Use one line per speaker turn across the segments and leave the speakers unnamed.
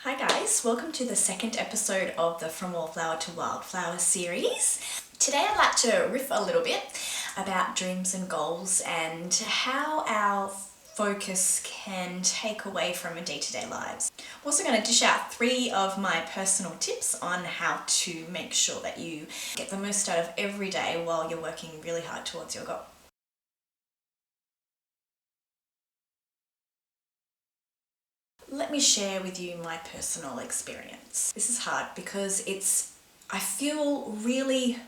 Hi guys, welcome to the second episode of the From Wallflower to Wildflower series. Today I'd like to riff a little bit about dreams and goals and how our focus can take away from our day-to-day lives. I'm also going to dish out 3 of my personal tips on how to make sure that you get the most out of every day while you're working really hard towards your goal. Let me share with you my personal experience. This is hard because I feel really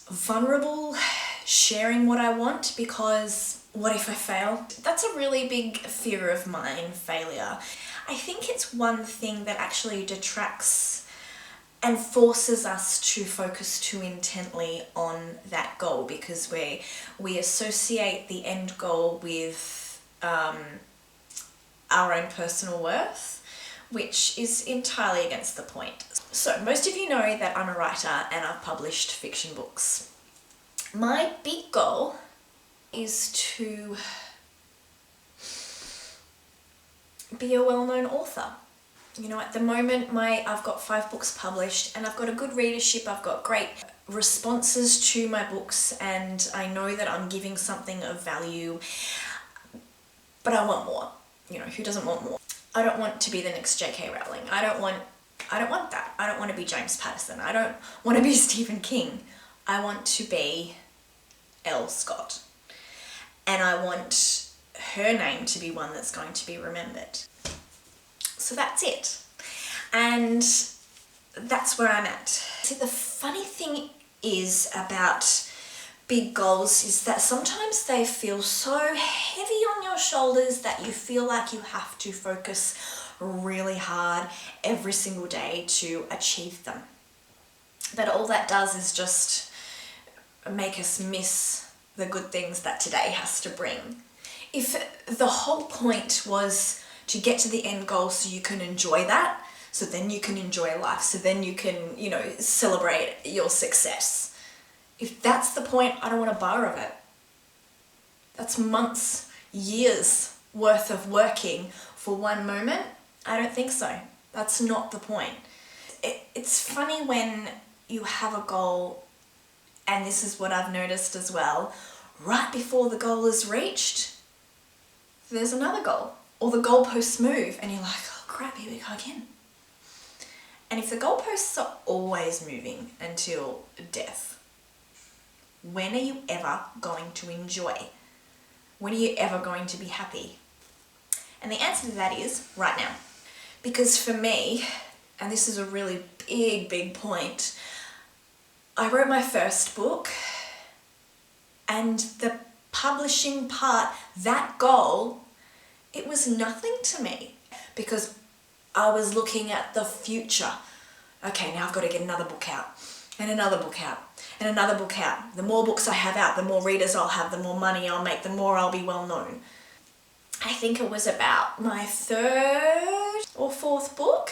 vulnerable sharing what I want because what if I fail? That's a really big fear of mine, failure. I think it's one thing that actually detracts and forces us to focus too intently on that goal because we associate the end goal with our own personal worth, which is entirely against the point. So most of you know that I'm a writer and I've published fiction books. My big goal is to be a well-known author. You know, at the moment I've got 5 books published and I've got a good readership, I've got great responses to my books and I know that I'm giving something of value, but I want more. You know, who doesn't want more? I don't want to be the next J.K. Rowling. I don't want that. I don't want to be James Patterson. I don't want to be Stephen King. I want to be Elle Scott. And I want her name to be one that's going to be remembered. So that's it. And that's where I'm at. See, the funny thing is about big goals is that sometimes they feel so heavy on your shoulders that you feel like you have to focus really hard every single day to achieve them. But all that does is just make us miss the good things that today has to bring. If the whole point was to get to the end goal so you can enjoy that, so then you can enjoy life, so then you can, celebrate your success. If that's the point, I don't want a bar of it. That's months, years worth of working for one moment. I don't think so. That's not the point. It's funny when you have a goal, and this is what I've noticed as well, right before the goal is reached, there's another goal. Or the goalposts move and you're like, oh crap, here we go again. And if the goalposts are always moving until death, when are you ever going to enjoy? When are you ever going to be happy? And the answer to that is right now. Because for me, and this is a really big point, I wrote my first book and the publishing part, that goal, it was nothing to me because I was looking at the future. Okay, now I've got to get another book out and another book out and another book out. The more books I have out, the more readers I'll have, the more money I'll make, the more I'll be well known. I think it was about my 3rd or 4th book.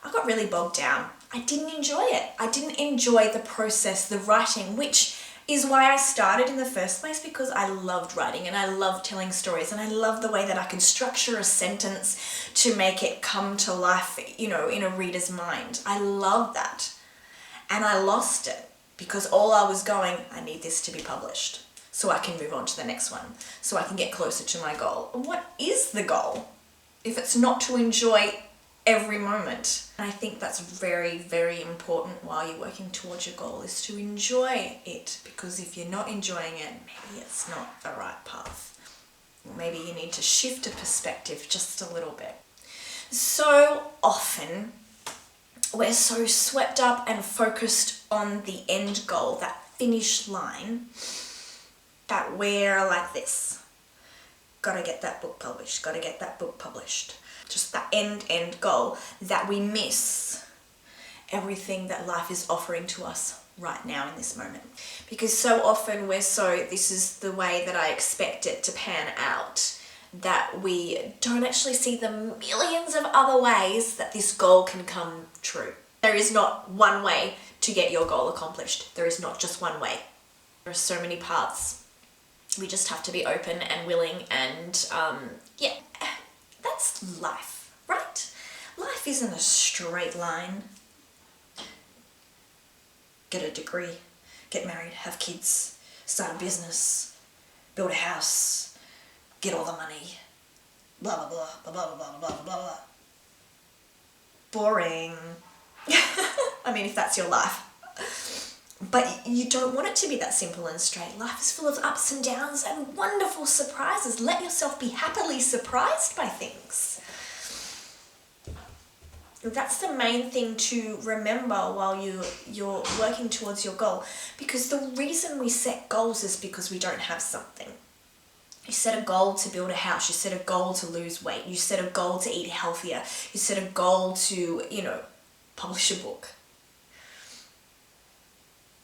I got really bogged down. I didn't enjoy it. I didn't enjoy the process, the writing, which is why I started in the first place, because I loved writing and I loved telling stories and I love the way that I can structure a sentence to make it come to life, in a reader's mind. I love that. And I lost it because all I was going, I need this to be published so I can move on to the next one, so I can get closer to my goal. And what is the goal if it's not to enjoy every moment? And I think that's very, very important while you're working towards your goal, is to enjoy it, because if you're not enjoying it, maybe it's not the right path. Maybe you need to shift a perspective just a little bit. So often we're so swept up and focused on the end goal, that finish line, that we're like this. Gotta get that book published, gotta get that book published. Just that end goal, that we miss everything that life is offering to us right now in this moment. Because so often this is the way that I expect it to pan out, that we don't actually see the millions of other ways that this goal can come true. There is not one way to get your goal accomplished. There is not just one way. There are so many paths. We just have to be open and willing and that's life, right? Life isn't a straight line. Get a degree, get married, have kids, start a business, build a house, get all the money, blah, blah, blah, blah, blah, blah, blah, blah, blah. Boring. I mean, if that's your life. But you don't want it to be that simple and straight. Life is full of ups and downs and wonderful surprises. Let yourself be happily surprised by things. That's the main thing to remember while you're working towards your goal. Because the reason we set goals is because we don't have something. You set a goal to build a house. You set a goal to lose weight. You set a goal to eat healthier. You set a goal to, publish a book.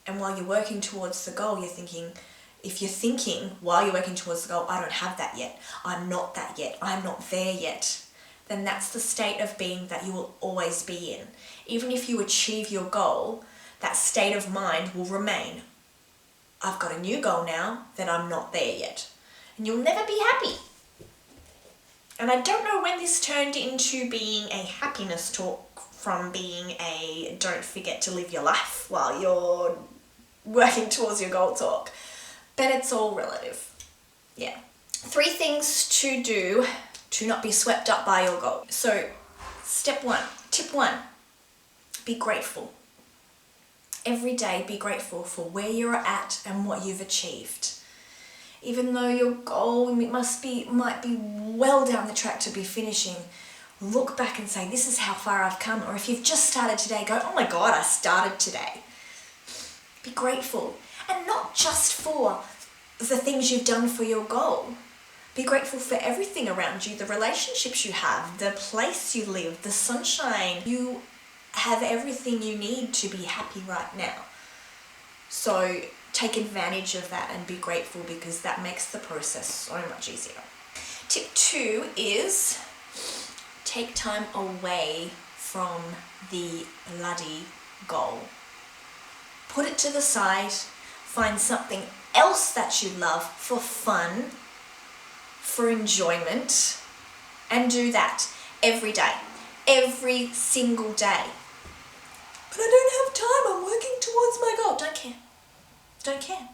And while you're working towards the goal, if you're thinking while you're working towards the goal, I don't have that yet, I'm not that yet, I'm not there yet, then that's the state of being that you will always be in. Even if you achieve your goal, that state of mind will remain. I've got a new goal now, then I'm not there yet. And you'll never be happy. And I don't know when this turned into being a happiness talk from being a don't forget to live your life while you're working towards your goal talk. But it's all relative. Yeah. 3 things to do to not be swept up by your goal. So, tip 1, be grateful. Every day be grateful for where you're at and what you've achieved. Even though your goal might be well down the track to be finishing, look back and say, this is how far I've come. Or if you've just started today, go, oh my God, I started today. Be grateful. And not just for the things you've done for your goal. Be grateful for everything around you, the relationships you have, the place you live, the sunshine. You have everything you need to be happy right now. So take advantage of that and be grateful, because that makes the process so much easier. Tip 2 is take time away from the bloody goal. Put it to the side, find something else that you love for fun, for enjoyment, and do that every day, every single day. But I don't have time, I'm working towards my goal. Don't care.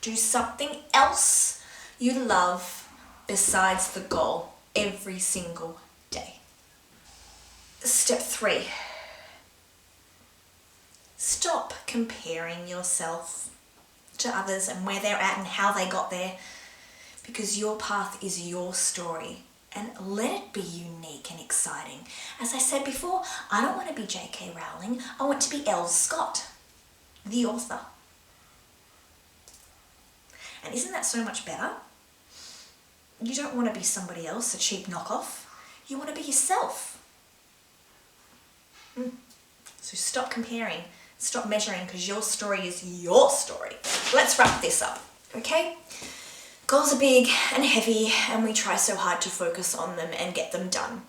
Do something else you love besides the goal every single day. Step 3. Stop comparing yourself to others and where they're at and how they got there, because your path is your story, and let it be unique and exciting. As I said before, I don't want to be J.K. Rowling, I want to be Elle Scott, the author. And isn't that so much better? You don't want to be somebody else, a cheap knockoff. You want to be yourself. So stop comparing, stop measuring, because your story is your story. Let's wrap this up, okay? Goals are big and heavy, and we try so hard to focus on them and get them done.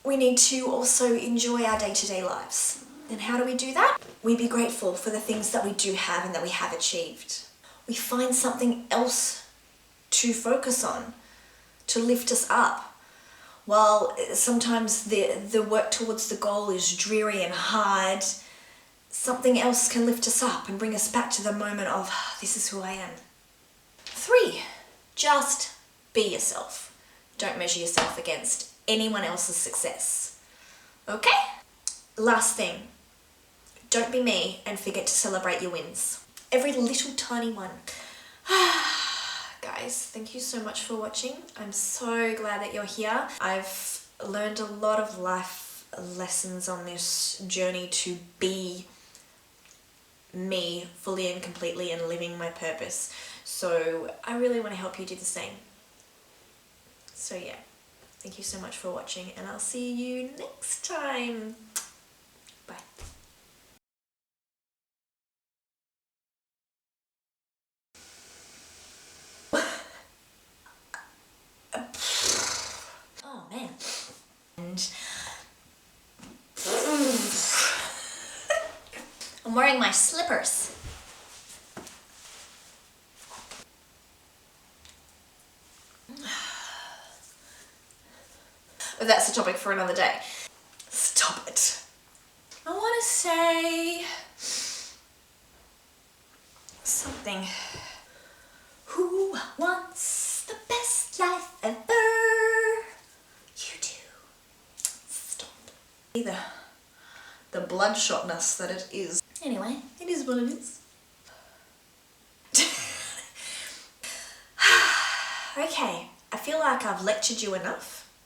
We need to also enjoy our day-to-day lives. And how do we do that? We be grateful for the things that we do have and that we have achieved. We find something else to focus on, to lift us up. While sometimes the work towards the goal is dreary and hard, something else can lift us up and bring us back to the moment of, this is who I am. 3, just be yourself. Don't measure yourself against anyone else's success. Okay? Last thing, don't be me and forget to celebrate your wins. Every little tiny one. Guys, thank you so much for watching. I'm so glad that you're here. I've learned a lot of life lessons on this journey to be me fully and completely and living my purpose. So I really want to help you do the same. So yeah, thank you so much for watching, and I'll see you next time. Bye. Oh man. And I'm wearing my slippers. But that's a topic for another day. Stop it. say something. Who wants the best life ever? You do. Stop. The bloodshotness that it is. Anyway, it is what it is. Okay, I feel like I've lectured you enough.